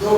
2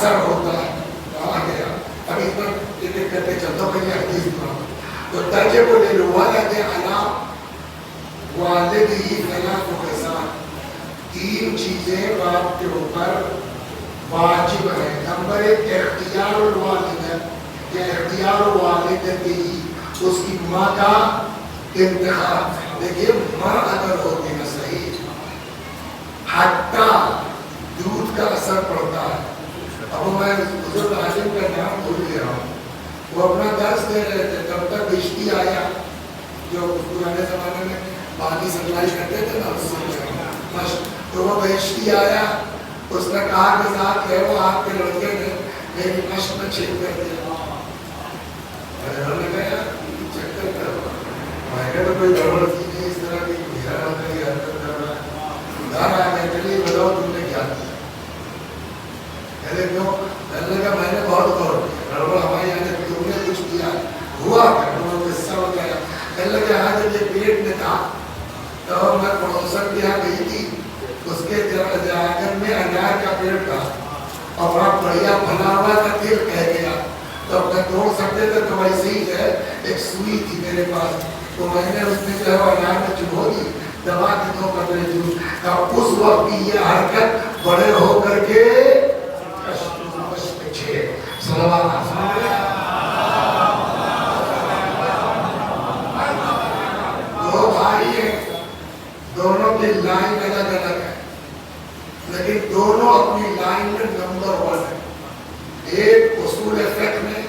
اثر ہوتا ہے. کہا گیا اب اس پر ایک ایک کرتے چلتا ہوں کہ یہ حدیث پڑھا تو تجب للولد علی والدہ ثلاث خصال، تین چیزیں باپ کے اوپر واجب ہے. نمبر ایک اختیار الوالدہ، کہ اختیار والدتی اس کی ماں کا انتخاب. دیکھیے ماں اگر ہوتی نا صحیح حتیٰ دودھ کا اثر پڑتا ہے. اب میں بزرگ عالم کا نام بھول گیا ہوں، وہ اپنا درس دے رہے تھے تب تک بجلی آیا جو پرانے زمانے میں پانی سپلائی کرتے تھے نا، تو وہ بجلی آیا. اس نے کہا کہ صاحب ہے وہ آپ کے لڑکے نے میری مشق میں چھیڑ کر دیا. انہوں نے کہا چکر کرو، میں نے تو کوئی گڑبڑ کی نہیں اس طرح کی حرکت کر رہا ہے. گھر آ گئے چلیے بتاؤ تم نے کیا کیا. کہتے کیوں؟ کہنے لگا میں نے بہت غور کیا، گڑبڑ ہمارے یہاں تم نے کچھ کیا ہوا کیا؟ انہوں نے قصہ بتایا. کہنے لگا ہاں جب یہ پیٹ میں تھا تو میں پڑوسن کے یہاں گئی تھی، اس کے آنگن میں انار کا پیڑ تھا اور بڑا بڑھیا بنا ہوا تھا، تیل کہہ گیا تو اپنے توڑ سکتے تھے تو ویسے ہی ہے ایک سوئی تھی میرے پاس تو میں نے اس میں جو ہے وہ انار میں چبھو دی، دبا کے 2 قطرے جوس. اس وقت کی یہ حرکت بڑے ہو کر کے دو بھائی ہیں، دونوں کی لائن الگ الگ ہے لیکن دونوں اپنی لائن میں نمبر 1 ہے. ایک اصول فقہ میں،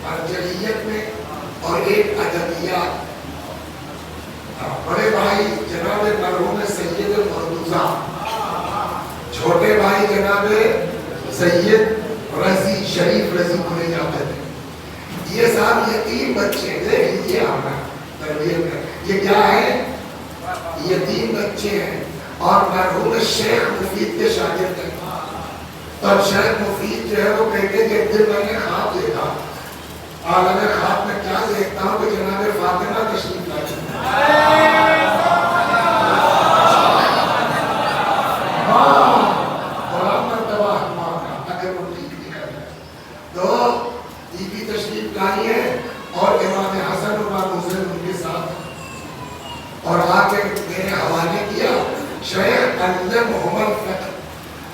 مرجعیت میں، اور ایک ادبیات. بڑے بھائی جناب مرحوم سید مرتضیٰ، چھوٹے بھائی جناب سید رضی، شریف رضی بولے جاتے تھے. یہ صاحب یتیم بچے دیکھ لیجیے ہمارا تربیت میں یہ کیا ہے، یتیم بچے ہیں اور مرحوم شیخ مفید کے شاگرد ہیں. تب شیخ مفید جو ہے وہ کہتے کہ ایک دن میں نے خواب دیکھا، عالم خواب میں کیا دیکھتا ہوں کہ جناب فاطمہ تشریف لائی. بڑا مرتبہ ماں کا اگر وہ ٹی وی کر رہے تو ٹی وی تشریف لائی ہے اور امام حسن و امام حسین ان کے ساتھ اور آ کے میرے حوالے کیا شیخ علمہم الفقہ،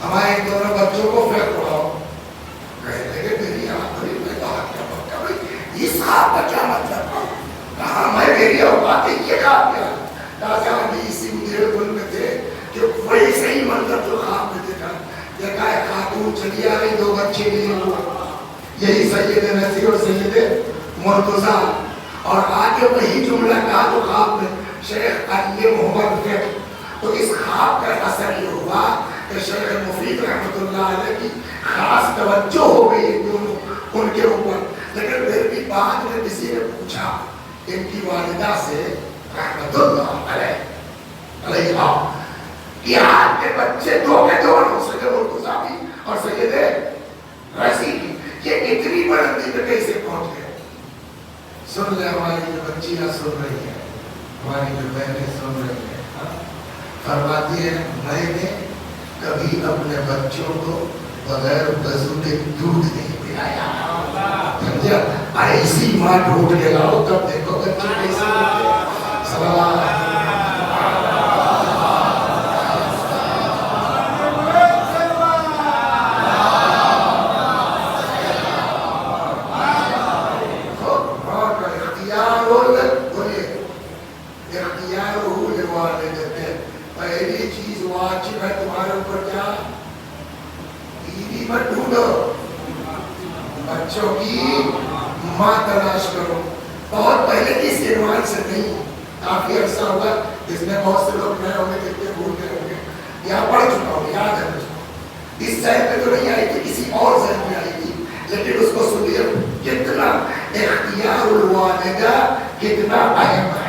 ہمارے دونوں بچوں کو فقہ پڑھاؤ. کہنے لگے میری آنکھ بھری. میں کہا کیا بتا بھائی اس خواب کا کیا مطلب ہے؟ کہا میں میری اوقات یہ خواب کیا تازہ ابھی اسی مدیر گل میں تھے کہ وہی صحیح منظر جو خواب میں دیکھا. دیکھا ہے خاتون چلی آ رہی، 2 بچے لیے ہوا، یہی سید نصیر اور سید مرتضیٰ، اور آگے وہی جملہ کہا جو خواب میں شیخ علمہم الفقہ. تو اس خواب کا اثر یہ ہوا کہ شیخ مفید رحمۃ اللہ علیہ کی خاص توجہ ہو گئی ان دونوں ان کے اوپر. لیکن پھر بھی بعد میں کسی نے پوچھا ان کی والدہ سے رحمۃ اللہ علیہ کہ آپ کے بچے 2 کے 2 سید مرتضیٰ بھی اور سید رضی بھی یہ اتنی بلندی پہ کیسے پہنچ گئے؟ سن لے ہماری جو بچیاں سن رہی ہیں، ہماری جو بہنیں سن رہی ہیں، فرماتی ہے میں نے کبھی اپنے بچوں کو بغیر وضو کے دودھ نہیں پلایا. سمجھا؟ ایسی ماں ڈھونڈ کے لاؤ تب دیکھو بچے کیسے ہوتے ہیں. سلام بچوں کی ماں تلاش کرو. بہت پہلے کی اس عنوان سے نہیں، کافی عرصہ ہوگا اس میں بہت سے لوگ نئے ہوں گے کتنے بھول گئے ہوں گے. یہاں پڑھ چکا ہوں، یاد ہے مجھ کو. اس ذہن میں تو نہیں آئی تھی، کسی اور ذہن میں آئی تھی، لیکن اس کو سنیے کتنا اختیار الوالدہ کتنا اہم ہے.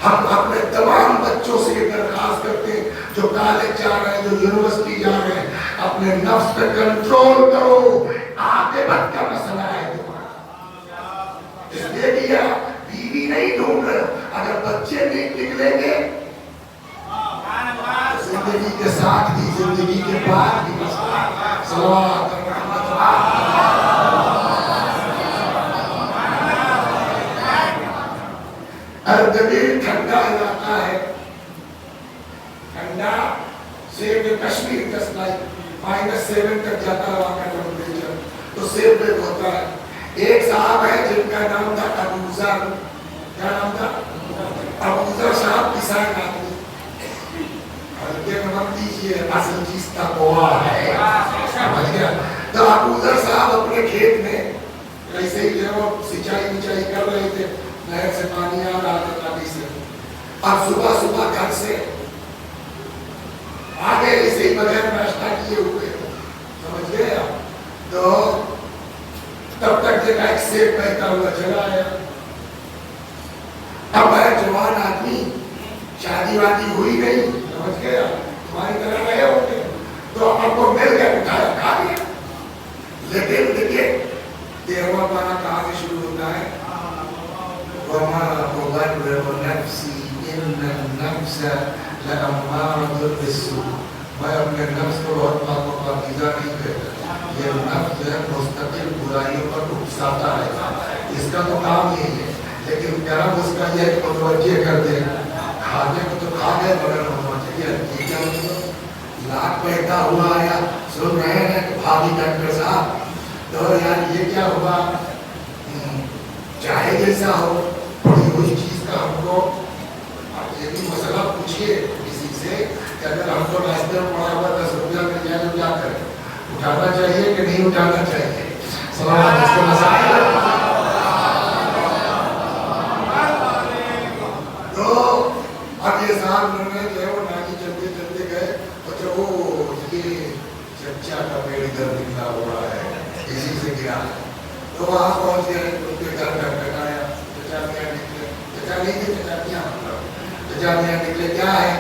ہم اپنے تمام بچوں سے یہ درخواست کرتے ہیں جو کالج جا رہے ہیں، جو یونیورسٹی جا رہے ہیں، اپنے نفس پہ کنٹرول کرو. عاقبت کا مسئلہ ہے تمہارا. اس لیے کہ بیوی نہیں ڈھونڈ رہے، اگر بچے نہیں نکلیں گے زندگی کے ساتھ بھی زندگی کے بعد بھی مسئلہ. صلوات اردبیل ٹھنڈا علاقہ ہے، ٹھنڈا سیب کشمیر -7 تک جاتا ہے وہاں کا ٹیمپریچر، تو سیب میں ہوتا ہے۔ ایک صاحب ہے جن کا نام تھا ابو ذر، کیا نام تھا؟ ابو ذر صاحب کسان آدمی، ہلکے میں مت دیجیے، اصل چیز تقویٰ ہے، سمجھ گیا؟ تو ابو ذر صاحب اپنے کھیت میں ایسے ہی جو سینچائی کر رہے تھے، نہر سے پانی آ رہا تھا ندی سے، اب صبح گھر سے آگے ایسے ہی بغیر ناشتہ کیے ہوئے، سمجھ گئے آپ؟ تو تب تک دیکھا ایک سیب بہتا ہوا چلا آیا۔ اب ہے جوان آدمی، شادی وادی ہوئی نہیں، سمجھ گئے آپ؟ تمہاری طرح رہے ہوتے، تو اب وہ مل گیا، اٹھایا کھا لیا۔ لیکن دیکھیے 13واں پارہ کہاں سے شروع ہوتا ہے؟ وَمَا أُبَرِّئُ نَفْسِي إِنَّ النَّفْسَ لَأَمَّارَةٌ بِالسُّوءِ، میں اپنے نفس کو بہت پاکیزہ نہیں کہتا، یہ نفس جو ہے مستقل برائیوں پر اکساتا ہے، اس کا تو کام یہی ہے، لیکن کرم اس کا یہ متوجہ کر دے، کھانے کو تو کھا گئے مگر متوجہ کیا مطلب لاکھ بہتا ہوا آیا، سن رہے ہیں کہ بھابھی ڈاکٹر صاحب تو یار یہ کیا ہوا، چاہے جیسا ہو پڑی ہوئی چیز کا ہم کو یہ بھی مسئلہ پوچھئے کسی سے کہ اگر ہم کو راستے میں پڑا ہوا 10 روپیہ مل جائے تو کیا کریں، اٹھانا چاہیے کہ نہیں اٹھانا چاہیے؟ سلام اس کو مسائل۔ تو اب یہ صاحب انہوں نے جو ہے وہ ناکی چلتے گئے، اور جب وہ یہ چچا کا پیڑ ادھر نکلا ہوا ہے اسی سے گرا، تو وہاں پہنچ گئے، ان کے گھر کھٹکھٹایا، چچا میاں نکلے، چچا نہیں تھے، چچا میاں نکلے، کیا ہے؟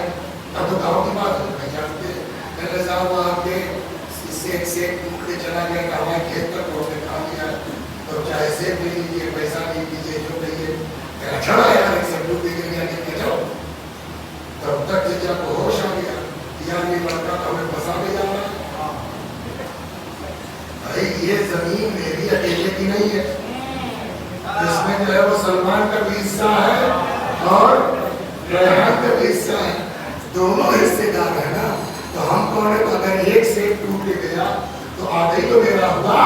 اب تو گاؤں کی بات ہے، نہیں جانتے، پہلے صاحب وہ آپ کے سیب ٹوکڑے چلا گیا کہ ہمارے کھیت تک وہ نے کھا لیا، تو چاہے سیب لے لیجیے، پیسہ لے لیجیے، جو لئیے، چھڑا یار ایک سب لوگ دیکھیں گے کہ جاؤ، تب تک چچا کو ہوش آ گیا، یار یہ لڑکا تو ہمیں پھنسا کے جا رہا ہے، بھائی یہ زمین میری اکیلے کی نہیں ہے، اس میں جو ہے وہ سلمان کا بھی حصہ ہے اور ریحان کا بھی حصہ ہے، دونوں حصے دار ہے نا، تو ہم کون ہے؟ تو اگر ایک سیب ٹوٹ کے گیا تو آدھا ہی تو میرا ہوا،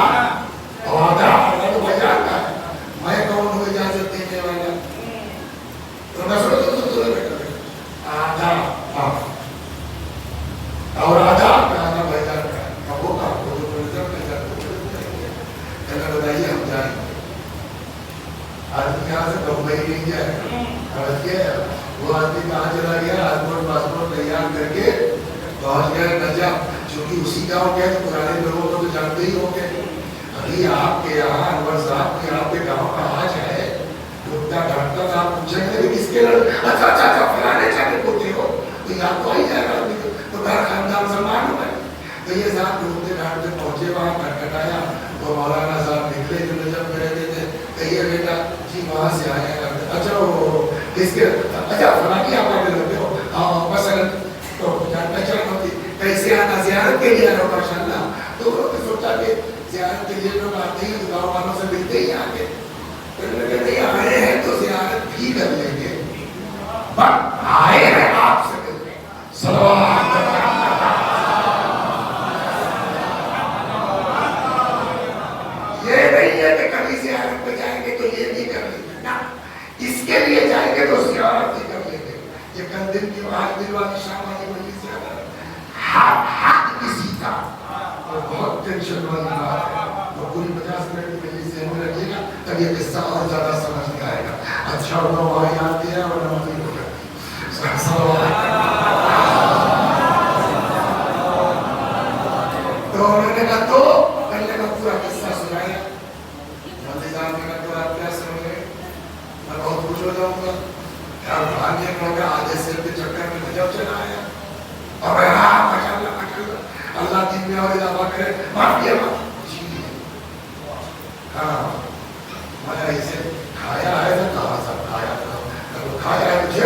اور آدھا تو بجا کا ہے، میں کون ہوں اجازت دینے والا؟ تو میں سنو آدھا اور آدھا بجا کا ہے، اب وہ کام کو جو پرزر میں جاتا کہنا بتائیے ہم جائیں، آدمی یہاں سے بمبئی نہیں جائے، سمجھ گئے؟ وہ آدمی کہاں چلا گیا؟ پاسپورٹ تیار کر کے پہنچ گیا نجف، چونکہ اسی گاؤں کے تو پرانے لوگوں کو تو جانتے ہی ہوں گے، ابھی آپ کے یہاں انور صاحب کے آپ کے گاؤں کا آج ہے، ڈھونڈتا ڈھانٹتا تھا، آپ پوچھیں گے کس کے لڑکے؟ اچھا فلانے چاہتے پوتے ہو، تو یاد تو آئی جائے گا، تو گھر خاندان سلمان ہو گئے، تو یہ صاحب ڈھونڈتے ڈھانٹتے پہنچے وہاں کھٹکھٹایا، تو مولانا صاحب نکلے جو نجف میں رہتے تھے، کہیے بیٹا جی وہاں سے آئے ہیں، اچھا وہ کس کے؟ اچھا فلانی آپ آگے لگتے ہو، مثلا تو پہچان ہوتی، کیسے آنا؟ زیارت کے لیے آنا ماشاءاللہ، تو انہوں نے سوچا کہ زیارت کے لیے لوگ آتے ہیں تو گاؤں والوں سے ملتے ہی آگے، پھر لگے نہیں آئے ہیں تو زیارت بھی کر لیں گے، بس آئے ہیں آپ سے ملنے، صلوات یہ نہیں ہے کہ کبھی زیارت پہ جائیں گے تو یہ بھی کر لیں گے نا، اس کے لیے جائیں گے تو زیارت بھی کر لیں گے، یہ کندن کی آج دل والی شام والی بڑی زیادہ حق کسی کا اور بہت ٹینشن والی بات ہے، تو پوری 50 منٹ کی مجلس ذہن میں رکھیے گا تب یہ قصہ اور زیادہ سمجھ میں آئے گا، اچھا ہوگا وہاں یاد دیا اور نمازی ہو گیا، تو انہوں نے کہا تو پہلے کا پورا قصہ سنایا، مزیدار میں نے کہا آپ کیا سمجھے؟ میں بہت خوش ہو جاؤں گا، یار بھانجے ہوگا آدھے سر کے چکر میں نجف چلا آیا، اور ہاں ماشاءاللہ اللہ دین میں اور اضافہ کرے، معاف کیا بات جی ہاں میں اسے کھایا ہے تو کہاں سب کھایا تھا، کھایا ہے مجھے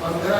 15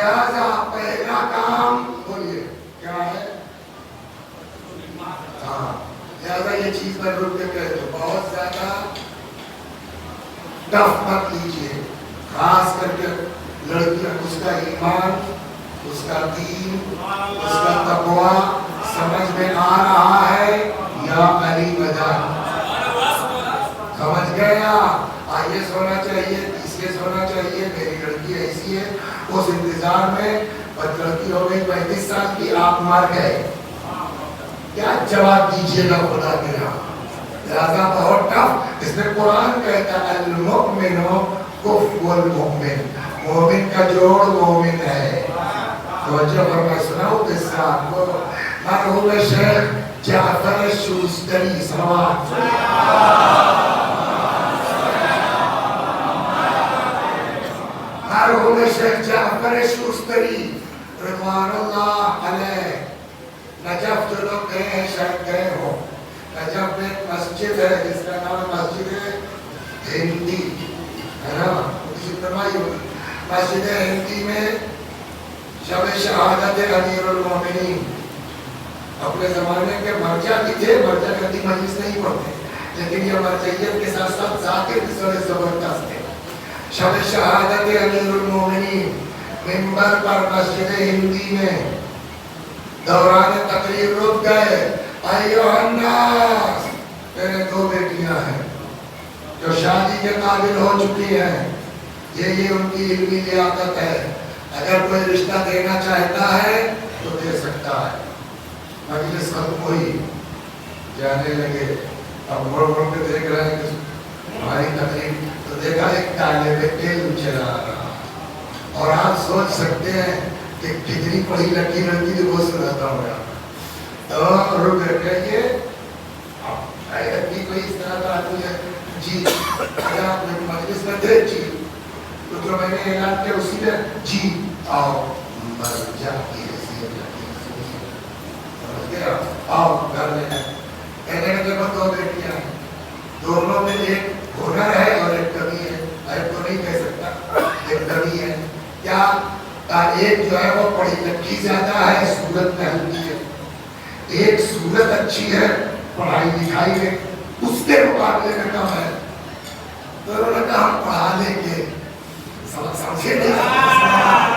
لہذا پہلا کام بولیے کیا ہے؟ ہاں لہذا یہ چیز میں رک کے کہہ دو بہت زیادہ ٹف مت لیجیے، خاص کر کے لڑکیاں، اس کا ایمان، اس کا دین، اس کا تقوی سمجھ میں آ رہا ہے یا علی بدن سمجھ گیا؟ IAS ہونا چاہیے، PCS ہونا چاہیے، میری لڑکی ایسی ہے، اس انتظار میں بس لڑکی ہو گئی 35 سال کی، آپ مر گئے، کیا جواب دیجیے گا خدا کے یہاں؟ لہذا بہت ٹف، اس میں قرآن کہتا ہے المؤمن کفو المؤمن، مومن کا جوڑ مومن ہے۔ توجہ فرمائے، سناؤ قصہ آپ کو، مرحوم شیخ جعفر شوستری صلوات مرحوم شیخ جعفر شوستری رضوان اللہ علیہ نجف جو لوگ گئے ہیں شاید گئے ہو، نجف میں ایک مسجد ہے جس کا نام مسجد ہندی ہے نا، مسجد ہندی میں شب شہادت امیر المومنین، اپنے زمانے کے مرجع بھی تھے، مرجع گندی مجلس نہیں پڑھتے لیکن یہ مرجعیت کے ساتھ ساتھ ذاکر بھی بڑے زبردست تھے۔ شب شہادت امیر المومنین منبر پر مسجد ہندی میں دوران تقریر رک گئے، ایھا الناس، میرے 2 بیٹیاں ہیں جو شادی کے قابل ہو چکی ہیں، یہ ان کی علمی لیاقت ہے، اگر کوئی رشتہ دینا چاہتا ہے تو دے سکتا ہے۔ مجلس ختم ہوئی، جانے لگے، اب مڑ کے دیکھ رہے ہیں کہ ہماری تقریب، تو دیکھا ایک طالب علم چلا رہا، اور آپ سوچ سکتے ہیں کہ کتنی پڑھی لڑکی لڑکی وہ سناتا ہوں تو رک کہیے کوئی اس طرح کا آدمی ہے جی، اگر آپ مجلس میں تھے جی، تو جو میں نے اعلان کیا اسی میں جی آؤ مرجع کی حیثیت سمجھ گیا، آؤ گھر میں کہنے لگے بس 2 بیٹیاں ہیں، دونوں میں ایک ہنر ہے اور ایک کمی ہے، ایک تو نہیں کہہ سکتا، ایک کمی ہے کیا؟ ایک جو ہے وہ پڑھی لکھی زیادہ ہے، صورت میں ہلکی ہے، ایک صورت اچھی ہے، پڑھائی لکھائی میں اس کے مقابلے میں کم ہے، تو انہوں نے کہا ہم پڑھا لیں گے، سمجھے نہیں؟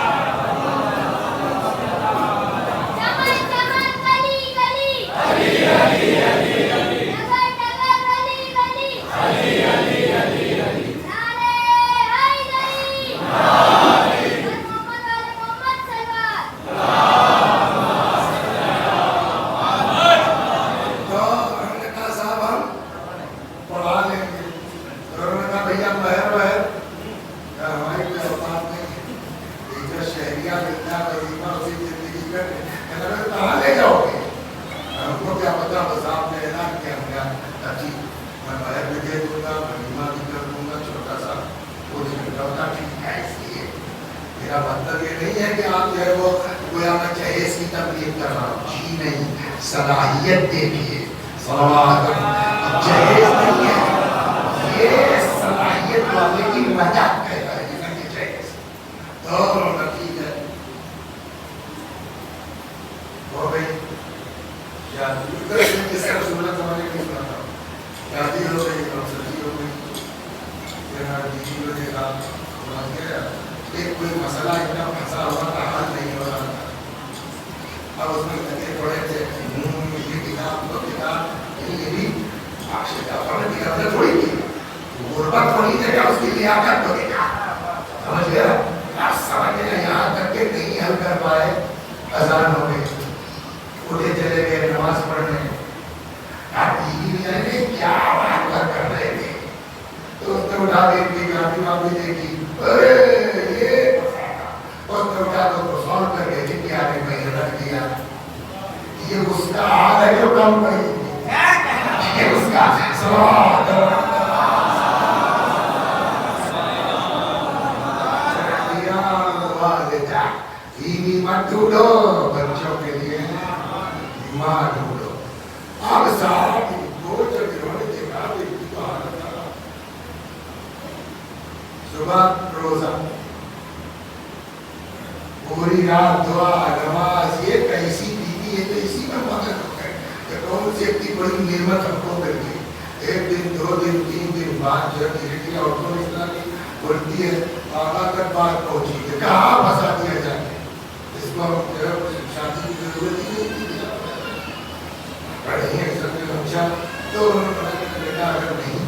صلاحیت دیکھیے، صلوات جہیز نہیں ہے، یہ صلاحیت والے کی مدد کہتا ہے جنہوں نے جہیز دونوں نتیج ہے ہو گئی۔ جس کا رسولت ہمارے نہیں سناتا شادی ہو گئی، سبزی ہو گئی، بیوی ہو گئی، سمجھ گیا، ایک کوئی مسئلہ اتنا پھنسا ہوا تھا، حل نہیں ہو رہا تھا، اب اس میں لگے پڑے تھے غربت کو نہیں دیکھا، اس کی لیاقت کو دیکھا، سمجھ گیا؟ آپ سمجھ گئے، یہاں تک کہ نہیں حل کر پائے، اذان ہو گئی، اٹھے چلے گئے نماز پڑھنے، آپ بیوی جانے کیا بات کر رہے تھے، تو اس نے اٹھا دیکھی، کافی معافی دیکھی، ارے یہ اس نے اٹھا تو سالو کر کے جن کی آگے میں رکھ دیا، یہ اس کا حال ہے جو کم نہیں، یہ اس کا سوال بیوی مت ڈھونڈو، بچوں کے لیے ماں ڈھونڈو۔ اب صاحب دو جب انہوں نے دیکھا بیٹی کو حالت آ، صبح روزہ پوری رات دعا نماز، یہ کیسی بیوی ہے تو اسی میں مدد ہوتا ہے کہ کون سی اتنی بڑی نعمت ہم کو مل گئی. ایک دن 2 دن 3 دن بعد جو دھیرے دھیرے عورتوں اس طرح کی بولتی ہے آقا تک بات پہنچی ہے کہاں پھنسا دیا جائے. اس کو شادی کی ضرورت ہی نہیں تھی. پڑھیں گے سب نے سمجھا تو انہوں نے کہا بیٹا اگر نہیں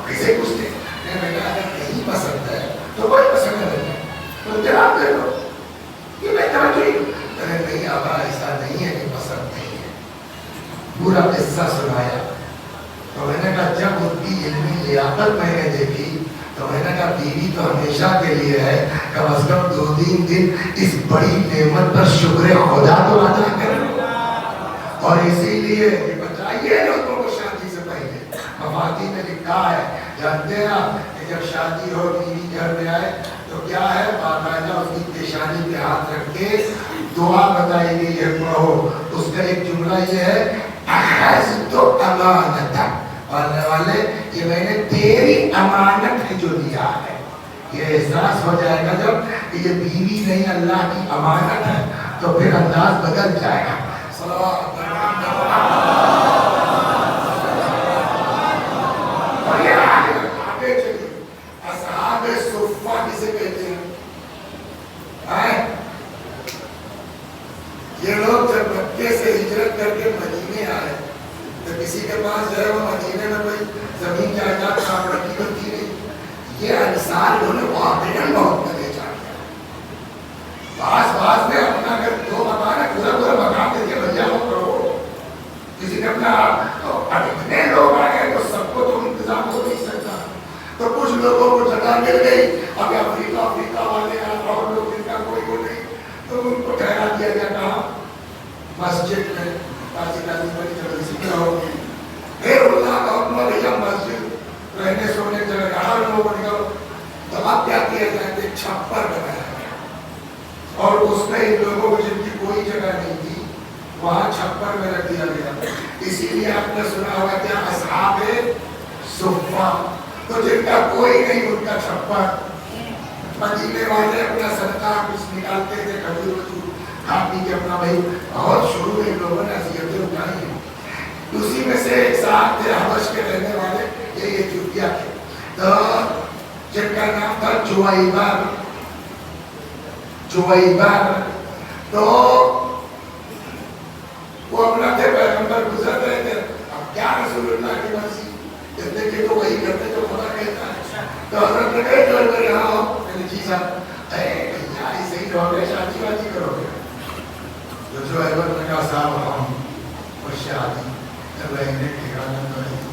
کیسے پوچھتے بیٹا اگر نہیں پسند ہے تو کوئی پسند نہیں ہے تو جواب دے دو کہ میں توجہ نہیں آبا ایسا نہیں ہے کہ پسند نہیں ہے. پورا قصہ سنایا تو میں نے کہا جب ان کی علمی لیاقت میں نے دیکھی تو میں نے کہا بیوی تو ہمیشہ کے لیے ہے، کم از کم 2-3 دن اس بڑی نعمت پر شکر خدا تو ادا کریں. اور اسی لیے بتائیے لوگوں کو شادی سے پہلے مفادی میں لکھا ہے، جانتے ہیں آپ کہ جب شادی ہو بیوی گھر میں آئے تو کیا ہے باقاعدہ اس کی پیشانی پہ ہاتھ رکھ کے دعا بتائی گئی ہے پڑھو. اس کا ایک جملہ یہ ہے اخذت امانت والے یہ میں نے تیری امانت ہے جو دیا ہے. یہ احساس ہو جائے گا جب کہ یہ بیوی نہیں اللہ کی امانت ہے تو پھر انداز بدل جائے گا. اور یہ آگے چلیے اصحاب صفہ کسے کہتے ہیں؟ یہ لوگ جب مکے سے ہجرت کر کے مدینے آئے تو کسی کے پاس جو ہے وہ مدینے میں کوئی زمین جائیداد پراپرٹی تو تھی نہیں. یہ انصار انہوں نے واقعاً بہت مزے چاہتے بعض نے اپنا اگر 2 مکان ہے پورا مکان دے کے بھیا ہو کرو. کسی نے اپنا اتنے لوگ آ گئے تو سب کو تو انتظام ہو نہیں سکتا تو کچھ لوگوں کو جگہ مل گئی. اب افریقہ والے اور لوگ جن کا کوئی وہ نہیں تو ان کو ٹھہرا دیا گیا کہاں مسجد میں. پھر اللہ کا حکم بھیا مسجد رہنے سونے جگہ ہر لوگوں نکلو تو اب کیا کیا جائے چھپر بنایا گیا اور اس میں ان لوگوں کو جن کی کوئی جگہ نہیں تھی وہاں چھپر میں رکھ دیا گیا. اسی لیے آپ نے سنا ہوگا کیا اصحاب صفہ تو جن کا کوئی نہیں ان کا چھپر. مدینے والے اپنا صدقہ کچھ نکالتے تھے کھجور وجور کھا پی کے اپنا بھائی بہت شروع میں لوگوں نے اذیتیں اٹھائی ہیں. اسی میں سے ایک صاحب تھے حبش کے رہنے والے یہ ایتھیوپیا کے تو جن کا نام تھا جویبر تو وہ اپنا تھے پیغمبر گزر رہے تھے. اب کیا رسول اللہ کی مرضی اتنے کہ تو وہی کرتے جو خدا کہتا ہے. تو حضرت نے کہے جو یہاں ہو میں نے جی صاحب ایسے ہی رہو گے شادی وادی کرو گے تو جو احمد نے کہا صاحب ہم اور شادی رہنے ٹھکانا نہیں.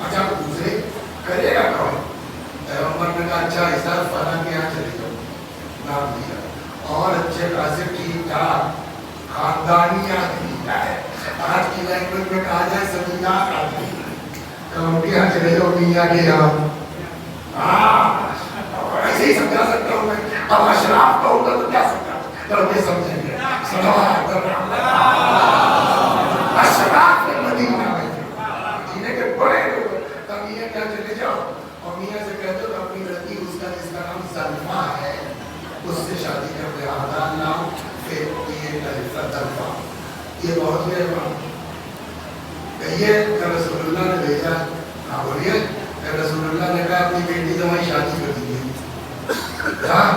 اچھا دوسرے کرے گا کون؟ پیغمبر نے کہا اچھا ایسا فلاں کے یہاں چلے جاؤ. نام دیا اور اچھے خاصے ٹھیک ٹھاک خاندانی آدمی ہے. آج کی لینگویج میں کہا جائے زمیندار آدمی تو ان کے یہاں چلے جاؤ میاں کے یہاں. ایسے ہی سمجھا سکتا ہوں میں. اب اشراف کا ہوگا تو کیا سمجھا تو یہ سمجھیں گے. اشراف مدینہ میں مدینے کے بڑے لوگ تب یہ کیا چلے جاؤ اور میاں سے کہتے ہو اپنی لڑکی اس کا جس کا نام سلمہ ہے اس سے شادی کر دے. آدھا نام پھر یہ کا طرفہ یہ بہت مہربان کہیے کہ رسول اللہ نے بھیجا. ہاں بولیے رسول اللہ نے کہا اپنی بیٹی سے وہیں شادی کر دیجیے. ہاں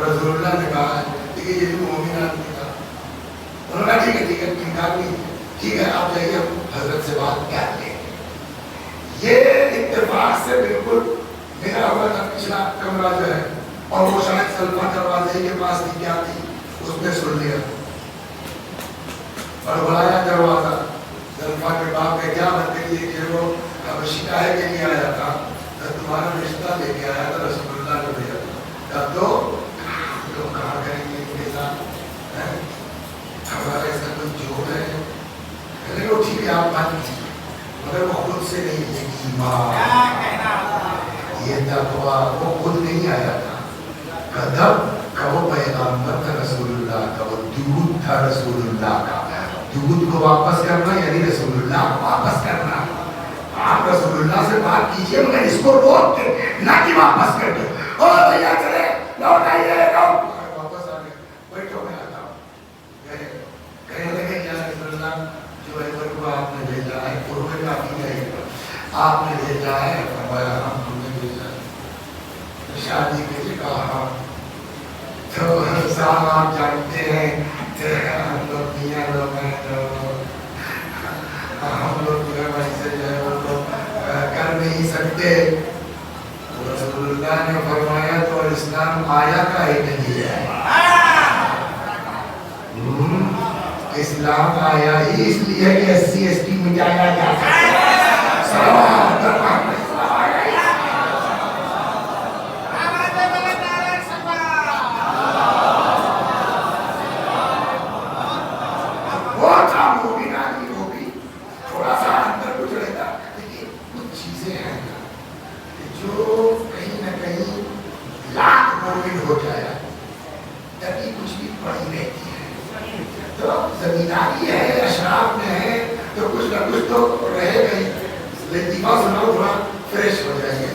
رسول اللہ نے کہا کہ یہ جو مومن آدمی تھا انہوں نے کہا ٹھیک ہے نکاح بھی ٹھیک ہے آپ جائیے حضرت سے بات کر لیں. یہ اتفاق سے بالکل میرا ہوا تھا پچھلا کمرہ جو ہے اور وہ شاید سلمہ دروازے کے پاس تھی کیا تھی اس نے سن لیا اور بلایا دروازہ. سلمہ کے باپ کا کیا بتائیے کہ وہ شکایت کے لیے آیا تھا تمہارا رشتہ لے کے آیا تھا رسول اللہ نے بھیجا تھا تو لوگ کہاں کریں گے ان کے ساتھ ہمارا ایسا کوئی جوڑ ہے لیکن وہ ٹھیک ہے آپ بات کیجیے مگر وہ خود سے نہیں ہے یہ تقویٰ وہ خود نہیں آیا تھا. ادب کا وہ پیغامبر تھا رسول اللہ کا وہ دودھ تھا رسول اللہ کا. دودھ کو واپس کرنا یعنی رسول اللہ کو واپس کرنا. آپ رسول اللہ سے بات کیجئے مگر اس کو روک کے نہ کہ واپس کر دو. او بھیا چلے لوٹ آئیے آپ نے بھیجا ہے؟ فرمایا ہم نے بھیجا ہے۔ شادی کے لیے کہا تو صاحب آپ جانتے ہیں کہ ہم لوگ میاں لوگ ہیں تو ہم لوگ جو ہے ویسے جو ہے وہ تو کر نہیں سکتے۔ رسول اللہ نے فرمایا تو اسلام آیا کا ہی نہیں ہے، اسلام آیا ہی اس لیے کہ SC/ST مٹایا جا سکتا ہے۔ وہ تھا مومن آدمی، وہ بھی تھوڑا سا اندر کچھ رہتا، لیکن کچھ چیزیں ہیں جو کہیں نہ کہیں لاکھ مومن ہو جایا تبھی کچھ بھی پڑی رہتی ہے۔ تو زمینداری ہے، اشراف میں ہے تو کچھ نہ کچھ تو رہے گئی، لطیفہ سناؤ تھوڑا فریش ہو جائیے۔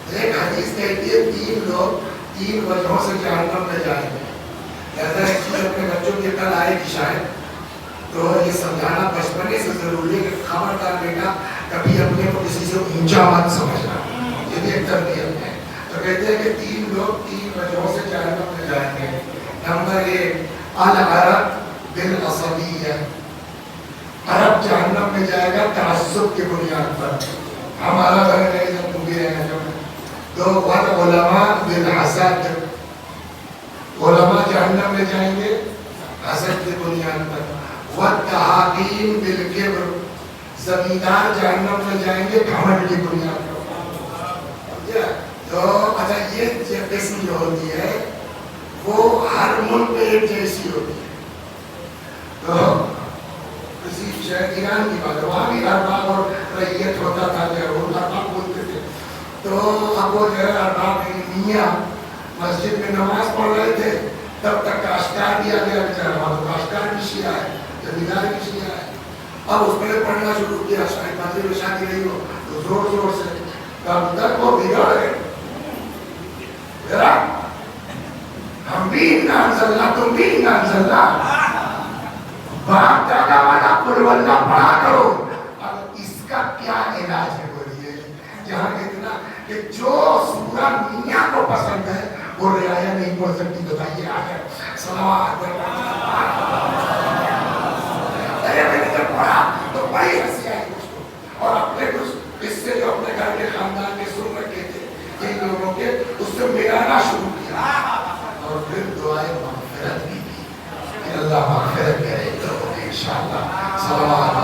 ایک حدیث کہتی ہے 3 لوگ 3 وجہوں سے جہنم میں جائیں گے۔ ایسا ہے کہ اپنے بچوں کے کل آئے کہ شاید تو یہ سمجھانا بچپنے سے ضروری ہے کہ خبردار بیٹا کبھی اپنے کو کسی سے اونچا مت سمجھنا، یہ بھی ایک تربیت ہے۔ تو کہتے ہیں کہ 3 لوگ 3 وجہوں سے جہنم میں جائیں گے۔ نمبر 1 العرب بالعصبیہ، عرب جہنم میں جائے گا تعصب کی بنیاد پر، ہمارا گھر نہیں جب تم بھی رہنا چاہتے۔ 2 والعلماء بالحسد، علماء جہنم میں جائیں گے حسد کی بنیاد پر۔ والتحاکیم بالکبر، زمیندار جہنم میں جائیں گے گھمنڈ کی بنیاد پر۔ تو اچھا یہ قسم جو ہوتی ہے وہ ہر ملک میں ایک جیسی ہوتی ہے۔ تو کسی شہر ایران کی بات ہے، وہاں بھی ارباب اور رعیت ہوتا تھا، جو وہ ارباب بولتے تھے۔ تو اب وہ جو ہے ارباب میاں مسجد میں نماز پڑھ رہے تھے، تب تک کاشتکار بھی آ گیا بیچارہ، وہاں تو کاشتکار بھی شیعہ ہے، زمیندار بھی شیعہ ہے۔ اب اس نے پڑھنا شروع کیا، شاید مسجد میں شادی نہیں ہو تو زور زور سے، تب تک وہ بگڑ گئے۔ ہم بھی انزلنا، تم بھی انزلنا، باپ دادا والا قل واللہ پڑھا کرو۔ اب اس کا کیا علاج ہے بولیے؟ جہاں اتنا کہ جو سورہ میاں کو پسند ہے وہ رعایا نہیں پڑھ سکتی، بتائیے آخر صلوات۔ ارے میں نے جب پڑھا تو بڑی ہنسی آئی مجھ کو، اور اپنے کچھ قصے جو اپنے گھر کے خاندان میں سن رکھے تھے جن لوگوں کے، اس سے ملانا شروع کیا، اور پھر دعائیں مغفرت بھی کی کہ اللہ مغفرت کرے تو انشاءاللہ۔ صلوات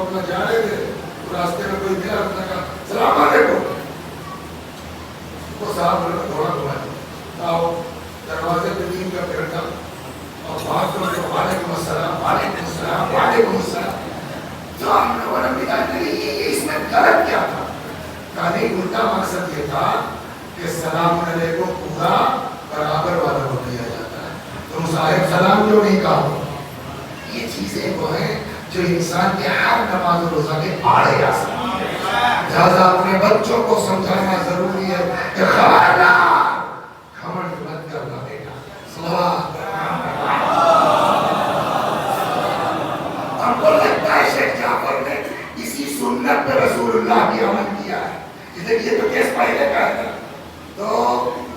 اپنا جا رہے تھے، راستے میں کوئی ملا، اس نے کہا السلام علیکم۔ وہ صاحب نے تھوڑا گھمایا، آؤ دروازے پہ 3 کا پھرتا اور بات کرو، وعلیکم السلام وعلیکم السلام وعلیکم السلام۔ تو ہم لوگوں نے بھی کہا یہ اس میں غلط کیا تھا؟ کہانی الٹا مقصد یہ تھا کہ السلام علیکم پورا برابر والوں کو دیا جاتا ہے، تم صاحب سلام کیوں نہیں کہا؟ یہ چیزیں وہ ہیں جو انسان کے ہر نماز و روزہ کے آڑے آ سکتی ہے۔ لہذا اپنے بچوں کو سمجھانا ضروری ہے کہ خبردار گھمنڈ مت کرنا بیٹا۔ صلوات۔ ہم کو لگتا ہے شیخ جعفر نے اسی سنت پہ رسول اللہ بھی عمل کیا ہے، یہ تو کیس پہلے کا ہے نا،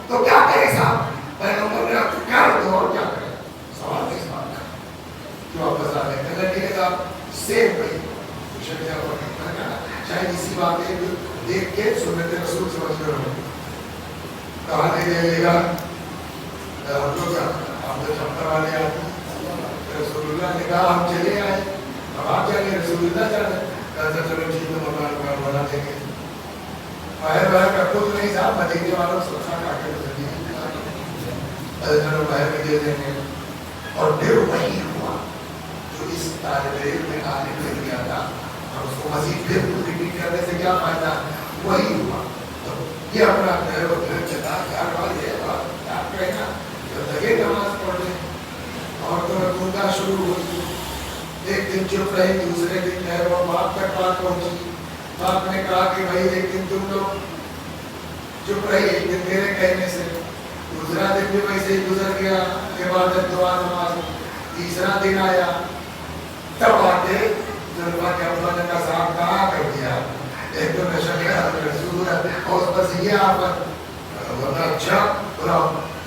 تو کیا کرے صاحب؟ پیغمبر نے آپ کو کر دو اور کیا کرے؟ سوال کس بات کا جو آپ بتا رہے ہیں؟ اگر یہ آپ سیب بھائی شیخ جعفر نے کہا شاید اسی بات کو دیکھ کے سنت رسول سمجھ کر ہوں کہاں دے لے گا ہم لوگ، ہم تو چمکا والے آتے رسول اللہ نے کہا ہم چلے آئے، اب آپ چلے رسول اللہ چلے، کہا چلو ٹھیک ہے مکان بنا دیں گے۔ باہر باہر کا خود نہیں صاحب، مدینے والوں سے سوچا کھا کے چلو باہر میں دے دیں گے۔ اور پھر وہی ہوا جو اس طالب علم میں عالم نے کیا تھا، اور اس کو مزید پھر ریپیٹ کرنے سے کیا فائدہ؟ وہی ہوا۔ تو یہ اپنا گھر و گھر چلا، گھر والے آپ کہنا جو لگے نماز پڑھنے، اور تو گنگا شروع ہوئی۔ ایک دن چپ رہی، دوسرے دن وہ باپ تک بات پہنچی، باپ نے کہا کہ بھائی ایک دن تم لوگ چپ رہی ایک دن میرے کہنے سے، دوسرا دن بھی ویسے ہی گزر گیا، عبادت دعا نماز، تیسرا دن آیا، تب آتے ظلمہ کے ابا نے کہا صاحب کہاں کر دیا، ایک تو نشہ کیا رسول ہے اور اس پر سے یہ آفت، ورنہ اچھا بولا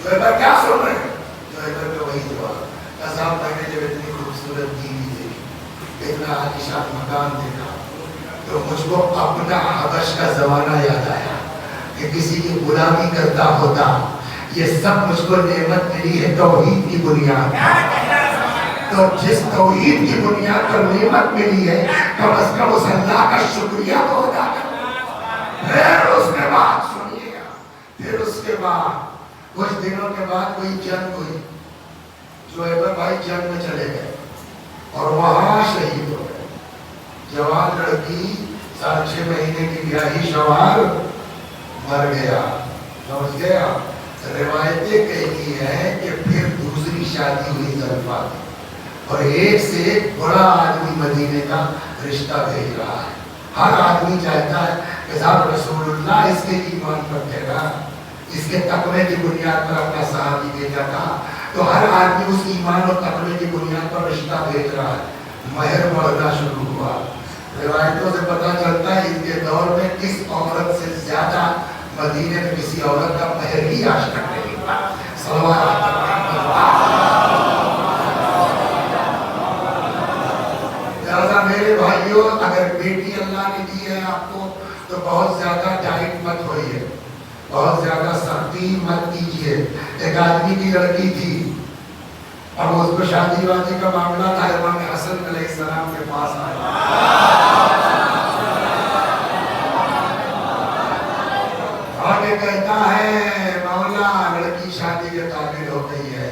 جو ایبر کیا سن رہے ہیں، جو ایبر کا وہی جواب، کہا صاحب میں نے جب اتنی خوبصورت بیوی دیکھی، اتنا عالیشان مکان دیکھا، تو مجھ کو اپنا حبش کا زمانہ یاد آیا کہ کسی کی غلامی کرتا ہوتا، یہ سب مجھ کو نعمت ملی ہے توحید کی بنیاد، تو جس توحید کی بنیاد پر نعمت ملی ہے کم از کم اس اللہ کا شکریہ تو ادا کرنا۔ پھر اس کے بعد سنیے گا، پھر اس کے بعد کچھ دنوں کے بعد کوئی جنگ ہوئی، جو ایبر بھائی جنگ میں چلے گئے اور وہاں شہید ہو گئے، جوان لڑکی 6.5 مہینے کی بیاہی شوہر مر گیا، سمجھ گیا۔ روایتیں کہتی ہیں کہ پھر دوسری شادی ہوئی زلفا کی، اور ایک سے ایک بڑا آدمی مدینے کا رشتہ بھیج رہا ہے۔ ہر آدمی چاہتا ہے کہ صاحب رسول اللہ اس کے ایمان پر ٹھہرا، اس کے تقوی کی بنیاد پر اپنا صحابی بھیجا تھا، تو ہر آدمی اس ایمان اور تقوی کی بنیاد پر رشتہ بھیج رہا ہے۔ مہر بڑھنا شروع ہوا، روایتوں سے پتہ چلتا ہے اس کے دور میں کس عورت سے زیادہ مدینے میں کسی عورت کا مہر ہی آج تک نہیں ہوا۔ صلوات لہذا میرے بھائیوں، اگر بیٹی اللہ نے دی ہے آپ کو تو بہت زیادہ ٹائٹ مت ہوئیے، بہت زیادہ سختی مت کیجیے۔ ایک آدمی کی لڑکی تھی، اب اس کو شادی وادی کا معاملہ تھا، امام حسن علیہ السلام کے پاس آیا، آگے کہتا ہے مولا لڑکی شادی کے قابل ہو گئی ہے،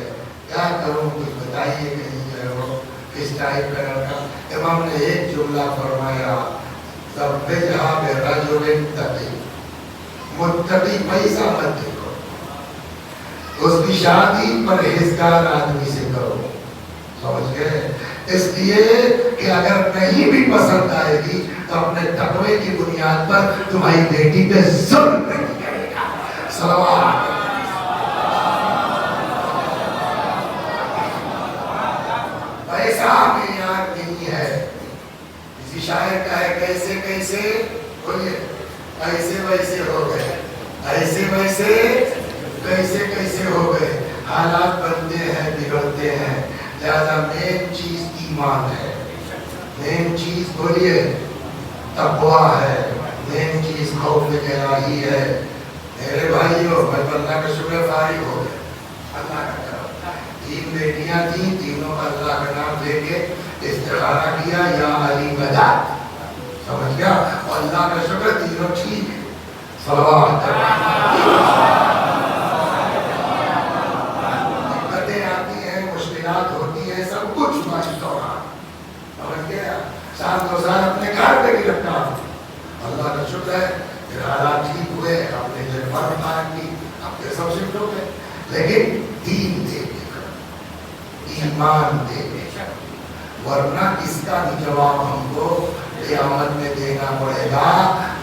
کیا کروں کچھ بتائیے، کہیں جو ہے وہ کس ٹائپ کا لڑکا۔ امام نے ایک جملہ فرمایا، زوجھا برجل تقی، متقی پیسہ مت دیکھو، اس کی شادی پرہیزگار آدمی سے کرو، سمجھ گئے؟ اس لیے کہ اگر نہیں بھی پسند آئے گی تو اپنے تقوی کی بنیاد پر تمہاری بیٹی پہ ظلم نہیں کرے گا۔ صلوات پیسہ معیار نہیں ہے۔ کسی شاعر کا ہے کیسے کیسے بولیے، ایسے ویسے ہو گئے، ایسے ویسے کیسے کیسے ہو گئے، حالات بنتے ہیں بگڑتے ہیں، لہذا مین چیز ایمان ہے، مین چیز بولیے تقویٰ ہے، مین چیز خوف الہی ہے۔ میرے بھائیوں، میں اللہ کا شکر فارغ ہو گئے، اللہ کا کرم، 3 بیٹیاں تھیں، تینوں کا اللہ کا نام لے کے استخارہ کیا، یا علی مدد، سمجھ گیا، اور اللہ کا شکر تینوں ٹھیک ہے۔ صلوات ہوتی ہے، سب کچھ ماشاء اللہ، سمجھ گیا، ساتھ دو سال اپنے گھر پہ بھی رکھتا ہوں، اللہ کا شکر ہے، پھر حالات ٹھیک ہوئے، اپنے جگہ پر قائم کی، اپنے سب شفٹ ہو گئے، لیکن دین دے دے کر، ایمان دے دے کر، ورنہ اس کا بھی جواب ہم کو قیامت میں دینا پڑے گا۔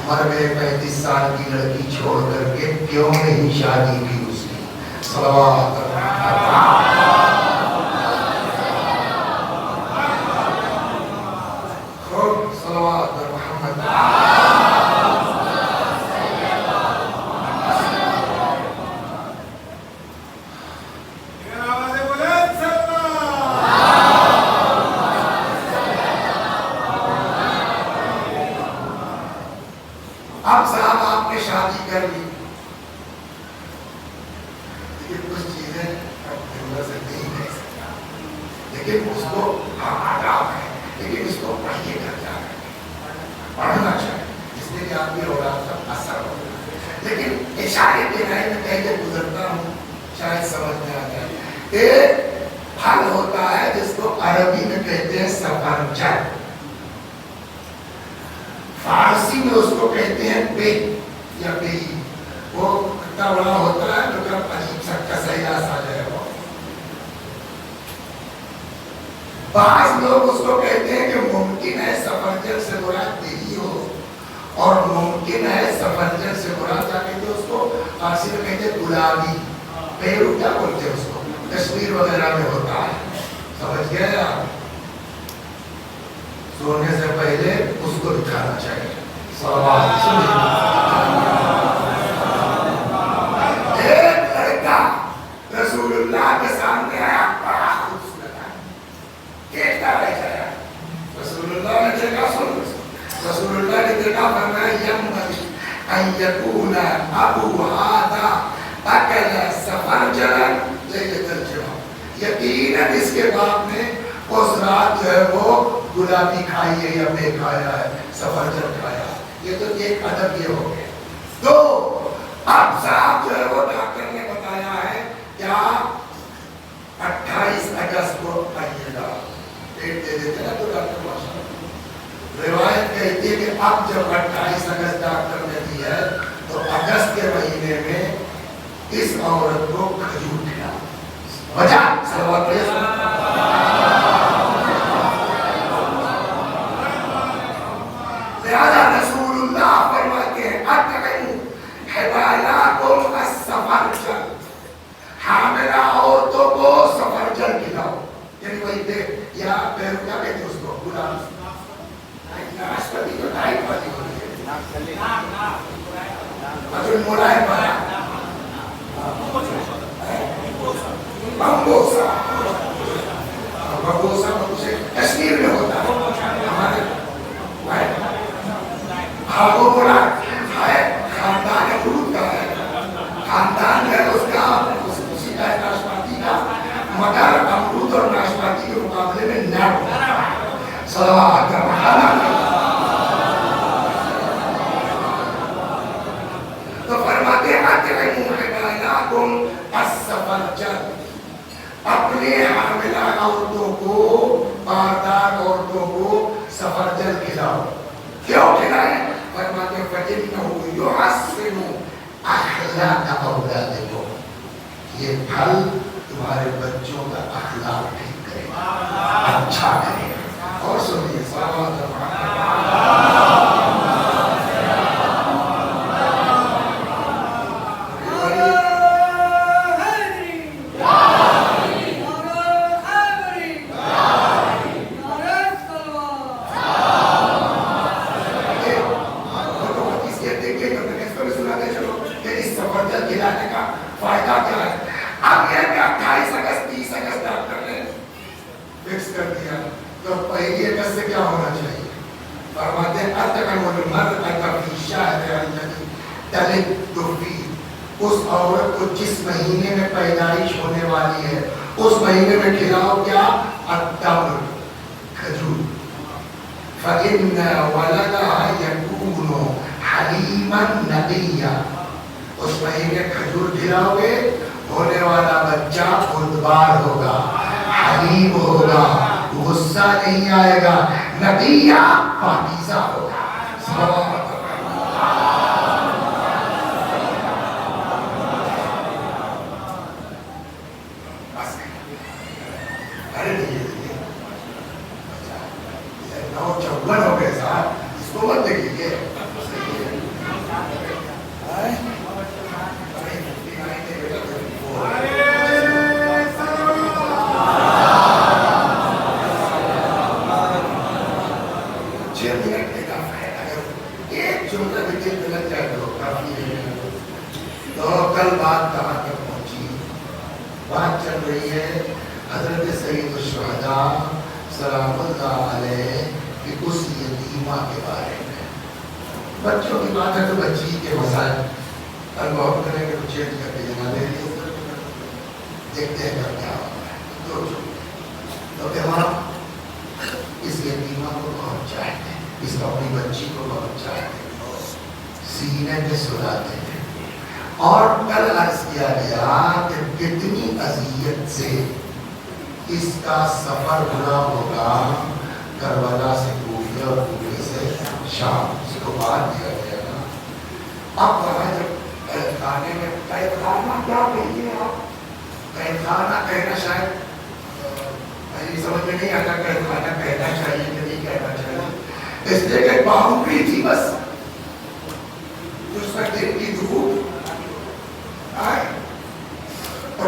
مر گئے 35 سال کی لڑکی چھوڑ کر کے، کیوں نہیں شادی کی اس کی؟ صلوات اب صاحب آپ نے شادی کر لی، لیکن کچھ چیزیں سے نہیں کہہ سکتا، لیکن اس کو آداب ہے، لیکن اس کو پڑھیے کر جا رہے ہیں، پڑھنا چاہیے، جس سے کہ آپ کی اولاد کا اثر ہوگا، لیکن اشارے کے رائے میں کہہ کے گزرتا ہوں، شاید سمجھ میں آ جائے۔ ایک پھل ہوتا ہے جس کو عربی میں کہتے ہیں سفرجل، فارسی میں اس کو کہتے ہیں بے یا بیئی، وہ اتنا بڑا ہوتا ہے جو کہ عجیب سا کسیلا سا جو ہے وہ، بعض لوگ اس کو کہتے ہیں کہ ممکن ہے سفرجل سے مراد بیئی ہو، اور ممکن ہے سفرجل سے مراد کیا کہتے ہیں اس کو؟ فارسی میں کہتے ہیں گلابی پیرو، کیا بولتے ہیں اس کو؟ کشمیر وغیرہ میں ہوتا ہے، سمجھ گئے آپ؟ سونے سے پہلے اس کو دکھانا چاہیے۔ ایک لڑکا رسول اللہ کے سامنے آیا، بڑا خوبصورت ہے، دیکھتا رہ گیا۔ رسول اللہ نے دیکھا، رسول اللہ نے دیکھا، فرمایا ینبغی ان یکون ابو ھذا اکل سفرجلا لیلۃ الجمعہ، یقیناً اس کے باپ نے اس رات جو ہے وہ گلابی کھائی ہے یا بے کھایا ہے، سفرجل کھایا ہے۔ یہ تو ایک ادب یہ ہو گیا۔ تو اب صاحب جو ہے وہ ڈاکٹر نے بتایا ہے کیا 28 اگست کو آئیے گا، ڈیٹ دے دیتے نا تو ڈاکٹر ماشاء اللہ۔ روایت کہتی ہے کہ اب جب 28 اگست ڈاکٹر نے دی ہے تو اگست کے مہینے میں اس عورت کو کھجور کھلاؤ۔ وجہ صلوات لہذا رسول اللہ فرماتے ہیں اطعموا حبالکم السفرجل، حاملہ عورتوں کو سفرجل کھلاؤ، یعنی وہی دیکھ یا پیرو کیا کہتے ہیں اس کو؟ گلاب، ناشپاتی تو ڈھائی پاتی ہوتی ہے، مجھے ملائم بنا بمبوسا، بمبوسا کشمیر میں ہوتا ہے، ہمارے وہ بڑا ہے خاندان فرود کا ہے، خاندان ہے اس کا، اسی کا ہے ناشپاتی کا، مگر امرود اور ناشپاتی کے مقابلے میں نیب ہوتا ہے۔ صلوات تو فرماتے ہیں اطعموا حبالکم السفرجل، اپنے حاملہ عورتوں کو، باردار عورتوں کو سفرجل کھلاؤ۔ کیوں کھلائیں؟ فرماتے ہیں فَإِنَّهُ يُحَسِّنُ أَخْلَاقَ أَوْلَادِكُمْ، یہ پھل تمہارے بچوں کا اخلاق ٹھیک کرے گا، اچھا کرے گا۔ اور سنیے صلوات کھلانے کا فائدہ کیا ہے؟ اب یہ کہ 28 اگست 30 اگست ڈاکٹر نے فکس کر دیا، تو پہلی اگست سے کیا ہونا چاہیے؟ فرماتے ہیں اطعموا المرأة فی شہرها الذی تلد فیہ، اس عورت کو جس مہینے میں پیدائش ہونے والی ہے اس مہینے میں کھلاؤ کیا؟ التمر، کھجور، فإن ولدها یکون حلیما نقیا، اس مہینے کھجور کھلاؤ گے ہونے والا بچہ خودبار ہوگا، حلیم ہوگا، غصہ نہیں آئے گا، نقیہ پاکیزہ ہوگا۔ ارے نو 54 ہو گئے صاحب، اس کو مت دیکھیے۔ تو کل بات کہاں تک پہنچی؟ بات چل رہی ہے حضرت سید الشہداء سلام اللہ علیہ کی اس یتیمہ کے بارے میں۔ بچوں کی بات ہے تو بچی کے مسائل کل بہت کریں گے، تو چینج کر کے جنا دے دیکھتے ہیں کیا ہوتا ہے۔ تو وہاں اس یتیمہ کو بہت چاہتے ہیں، اس کو اپنی بچی کو بہت چاہتے ہیں، سینے پہ سلاتے ہیں۔ اور کل عرض کیا گیا کہ کتنی اذیت سے اس کا سفر ہوا ہوگا کربلا سے کوفہ اور کوفہ سے شام، اس کو بات دیا گیا نا۔ اب وہاں جب قید خانے میں، قید خانہ کیا کہیے آپ؟ قید خانہ کہنا شاید میری سمجھ میں نہیں آتا، قید خانہ کہنا چاہیے کہ نہیں کہنا چاہیے، اس لیے کہ باؤنڈری تھی بس،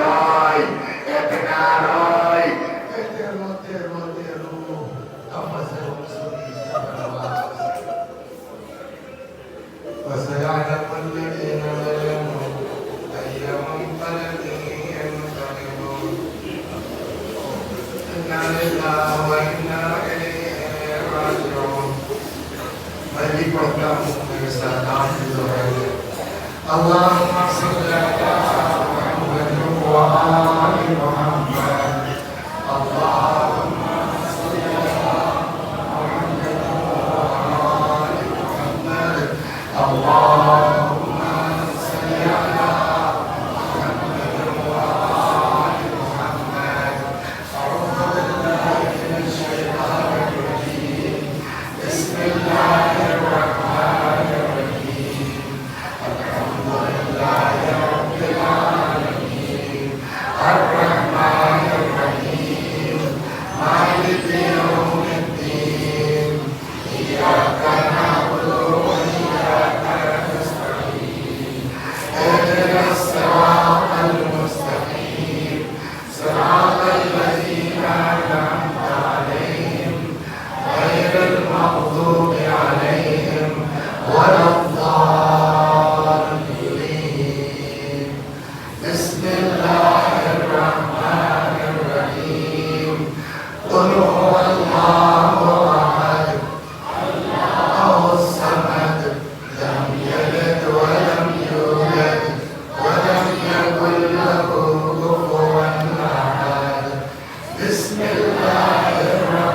roy, eterno, تفضل وسيعلم الذين ظلموا أي منقلب ينقلبون إنا لله وإنا إليه راجعون ملك وكرم برسالات الزهير اللهم صل على محمد وآل محمد اللهم صل على محمد وآل محمد اللهم صل على محمد وآل محمد أعوذ بالله من الشيطان الرجيم بسم الله الرحمن الرحيم الحمد لله رب العالمين الرحمن الرحيم مالك يوم الدين إياك نعبد وإياك نستعين اهدنا الصراط المستقيم صراط الذين أنعمت عليهم غير المغضوب عليهم ولا الضالين بسم الله الرحمن الرحيم قل هو الله أحد الله الصمد لم يلد ولم يولد ولم يكن له كفوا أحد بسم الله الرحمن